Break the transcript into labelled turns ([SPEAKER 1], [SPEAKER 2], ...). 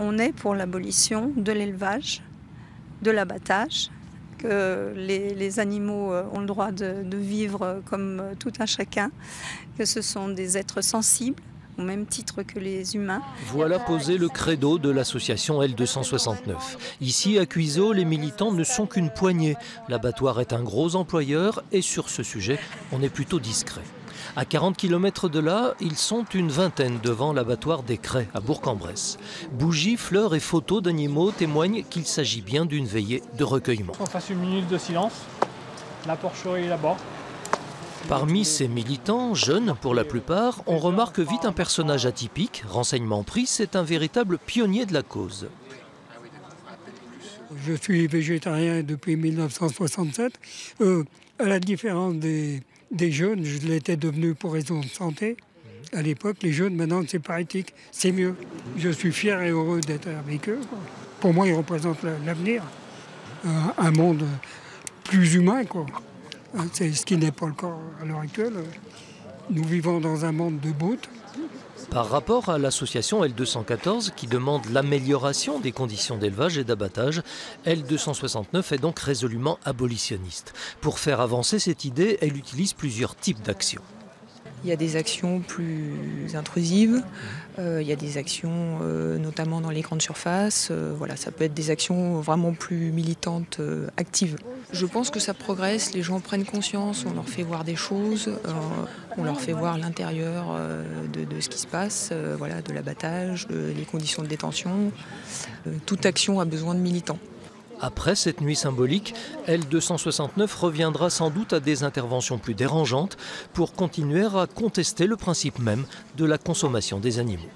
[SPEAKER 1] On est pour l'abolition de l'élevage, de l'abattage, que les animaux ont le droit de vivre comme tout un chacun, que ce sont des êtres sensibles, au même titre que les humains.
[SPEAKER 2] Voilà posé le credo de l'association L269. Ici, à Cuiseaux, les militants ne sont qu'une poignée. L'abattoir est un gros employeur et sur ce sujet, on est plutôt discret. À 40 km de là, ils sont une vingtaine devant l'abattoir des Crêts, à Bourg-en-Bresse. Bougies, fleurs et photos d'animaux témoignent qu'il s'agit bien d'une veillée de recueillement.
[SPEAKER 3] On fasse une minute de silence. La porcherie est là-bas.
[SPEAKER 2] Parmi ces militants, jeunes pour la plupart, on remarque vite un personnage atypique. Renseignement pris, c'est un véritable pionnier de la cause.
[SPEAKER 4] Je suis végétarien depuis 1967. À la différence des jeunes, je l'étais devenu pour raison de santé. À l'époque, les jeunes, maintenant, c'est pas éthique, c'est mieux. Je suis fier et heureux d'être avec eux. Pour moi, ils représentent l'avenir. Un monde plus humain, quoi. C'est ce qui n'est pas le cas à l'heure actuelle. Nous vivons dans un monde de brutes.
[SPEAKER 2] Par rapport à l'association L214 qui demande l'amélioration des conditions d'élevage et d'abattage, L269 est donc résolument abolitionniste. Pour faire avancer cette idée, elle utilise plusieurs types d'actions.
[SPEAKER 5] Il y a des actions plus intrusives, il y a des actions notamment dans les grandes surfaces. Voilà, ça peut être des actions vraiment plus militantes, actives. Je pense que ça progresse, les gens prennent conscience, on leur fait voir des choses, on leur fait voir l'intérieur de ce qui se passe, voilà, de l'abattage, des conditions de détention. Toute action a besoin de militants.
[SPEAKER 2] Après cette nuit symbolique, L269 reviendra sans doute à des interventions plus dérangeantes pour continuer à contester le principe même de la consommation des animaux.